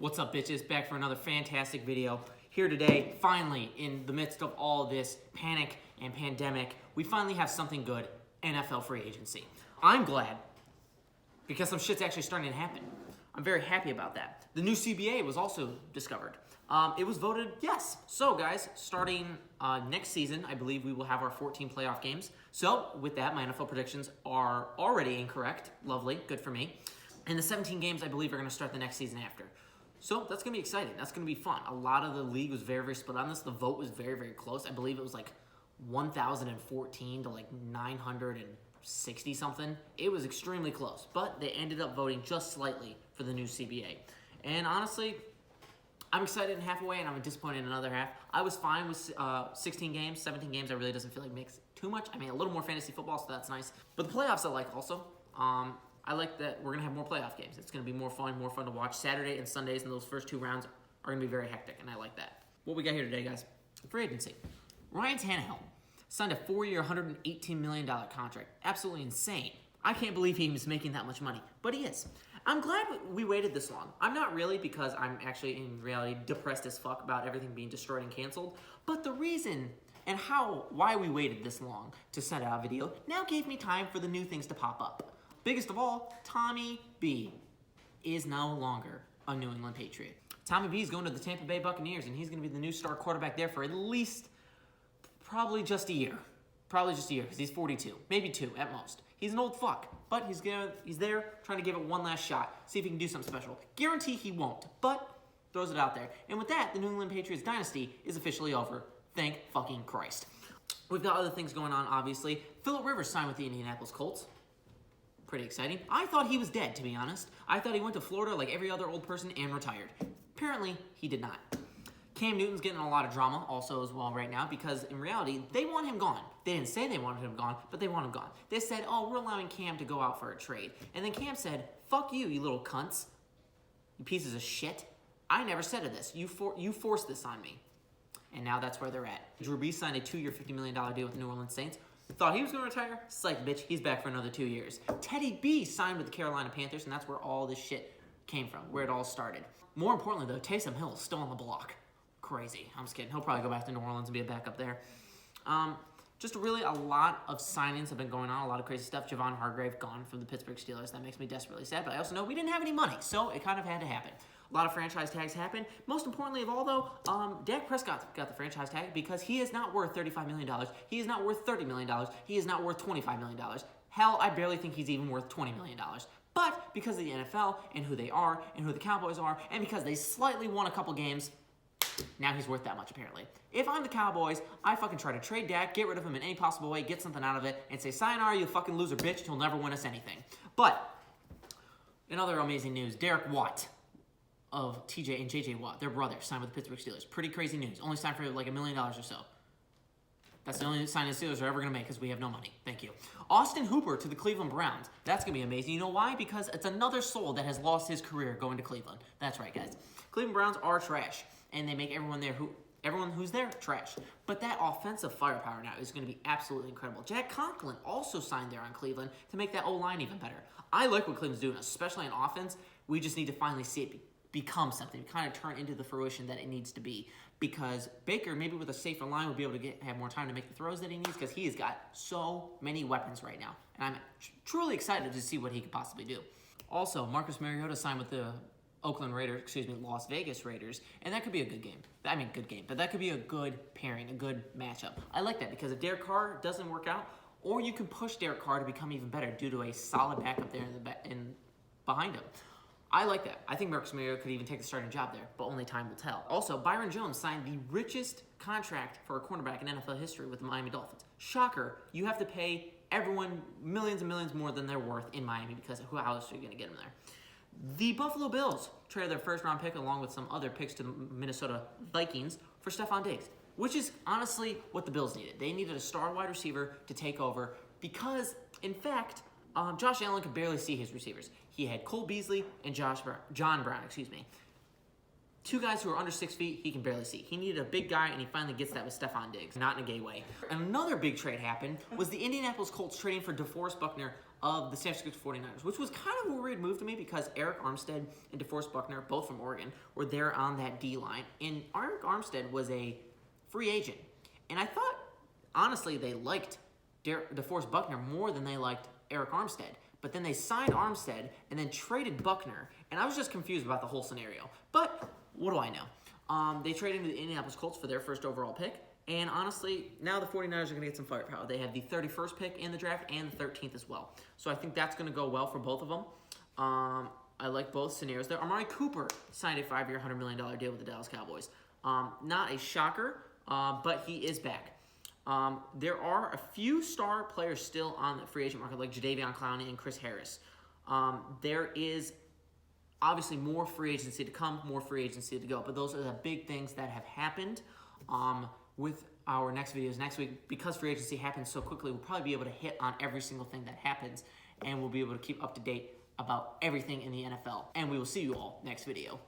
What's up, bitches? Back for another fantastic video. Here today, finally, in the midst of all this panic and pandemic, we finally have something good, NFL free agency. I'm glad, because some shit's actually starting to happen. I'm very happy about that. The new CBA was also discovered. It was voted yes. So guys, starting next season, I believe we will have our 14 playoff games. So with that, my NFL predictions are already incorrect. Lovely, good for me. And the 17 games, I believe, are going to start the next season after. So that's going to be exciting. That's going to be fun. A lot of the league was very, very split on this. The vote was very, very close. I believe it was like 1,014 to like 960 something. It was extremely close. But they ended up voting just slightly for the new CBA. And honestly, I'm excited in half a way, and I'm disappointed in another half. I was fine with 16 games. 17 games I really doesn't feel like makes too much. I mean, a little more fantasy football, so that's nice. But the playoffs I like also. I like that we're going to have more playoff games. It's going to be more fun to watch. Saturday and Sundays and those first two rounds are going to be very hectic, and I like that. What we got here today, guys? Free agency. Ryan Tannehill signed a 4-year, $118 million contract. Absolutely insane. I can't believe he was making that much money, but he is. I'm glad we waited this long. I'm not really, because I'm actually, in reality, depressed as fuck about everything being destroyed and canceled. But the reason and why we waited this long to send out a video now gave me time for the new things to pop up. Biggest of all, Tommy B is no longer a New England Patriot. Tommy B is going to the Tampa Bay Buccaneers, and he's going to be the new star quarterback there for at least probably just a year. Probably just a year, because he's 42, maybe 2 at most. He's an old fuck, but he's there trying to give it one last shot, see if he can do something special. Guarantee he won't, but throws it out there. And with that, the New England Patriots dynasty is officially over. Thank fucking Christ. We've got other things going on, obviously. Phillip Rivers signed with the Indianapolis Colts. Pretty exciting. I thought he was dead, to be honest. I thought he went to Florida like every other old person and retired. Apparently, he did not. Cam Newton's getting a lot of drama also as well right now, because in reality, they want him gone. They didn't say they wanted him gone, but they want him gone. They said, oh, we're allowing Cam to go out for a trade. And then Cam said, fuck you, you little cunts. You pieces of shit. I never said this. You forced this on me. And now that's where they're at. Drew Brees signed a 2-year, $50 million deal with the New Orleans Saints. Thought he was going to retire? Psych, bitch. He's back for another 2 years. Teddy B signed with the Carolina Panthers, and that's where all this shit came from, where it all started. More importantly, though, Taysom Hill is still on the block. Crazy. I'm just kidding. He'll probably go back to New Orleans and be a backup there. Just really a lot of signings have been going on, a lot of crazy stuff. Javon Hargrave gone from the Pittsburgh Steelers. That makes me desperately sad, but I also know we didn't have any money, so it kind of had to happen. A lot of franchise tags happened. Most importantly of all, though, Dak Prescott got the franchise tag because he is not worth $35 million. He is not worth $30 million. He is not worth $25 million. Hell, I barely think he's even worth $20 million. But because of the NFL and who they are and who the Cowboys are, and because they slightly won a couple games, now he's worth that much, apparently. If I'm the Cowboys, I fucking try to trade Dak, get rid of him in any possible way, get something out of it, and say, sayonara, you fucking loser bitch, you'll never win us anything. But, in other amazing news, Derek Watt of TJ and JJ Watt, their brother, signed with the Pittsburgh Steelers. Pretty crazy news. Only signed for like $1 million or so. That's the only sign the Steelers are ever going to make because we have no money. Thank you. Austin Hooper to the Cleveland Browns. That's going to be amazing. You know why? Because it's another soul that has lost his career going to Cleveland. That's right, guys. Cleveland Browns are trash, and they make everyone who's there trash. But that offensive firepower now is going to be absolutely incredible. Jack Conklin also signed there on Cleveland to make that O-line even better. I like what Cleveland's doing, especially on offense. We just need to finally see it become something, kind of turn into the fruition that it needs to be. Because Baker, maybe with a safer line, will be able to have more time to make the throws that he needs, because he has got so many weapons right now. And I'm truly excited to see what he could possibly do. Also, Marcus Mariota signed with the Las Vegas Raiders, and that could be a good game. I mean, good game, but that could be a good pairing, a good matchup. I like that, because if Derek Carr doesn't work out, or you can push Derek Carr to become even better due to a solid backup there behind him. I like that. I think Marcus Mariota could even take the starting job there, but only time will tell. Also, Byron Jones signed the richest contract for a cornerback in NFL history with the Miami Dolphins. Shocker, you have to pay everyone millions and millions more than they're worth in Miami, because who else are you going to get them there? The Buffalo Bills traded their first-round pick along with some other picks to the Minnesota Vikings for Stephon Diggs, which is honestly what the Bills needed. They needed a star wide receiver to take over because, in fact, Josh Allen could barely see his receivers. He had Cole Beasley and John Brown. Two guys who are under 6 feet, he can barely see. He needed a big guy, and he finally gets that with Stephon Diggs, not in a gay way. And another big trade happened was the Indianapolis Colts trading for DeForest Buckner of the San Francisco 49ers, which was kind of a weird move to me because Eric Armstead and DeForest Buckner, both from Oregon, were there on that D-line. And Eric Armstead was a free agent. And I thought, honestly, they liked DeForest Buckner more than they liked Eric Armstead. But then they signed Armstead and then traded Buckner. And I was just confused about the whole scenario. But what do I know? They traded to the Indianapolis Colts for their first overall pick. And honestly, now the 49ers are going to get some firepower. They have the 31st pick in the draft and the 13th as well. So I think that's going to go well for both of them. I like both scenarios there. Amari Cooper signed a 5-year, $100 million deal with the Dallas Cowboys. Not a shocker, but he is back. There are a few star players still on the free agent market, like Jadeveon Clowney and Chris Harris. There is obviously more free agency to come, more free agency to go. But those are the big things that have happened. With our next videos next week, because free agency happens so quickly, we'll probably be able to hit on every single thing that happens, and we'll be able to keep up to date about everything in the NFL. And we will see you all next video.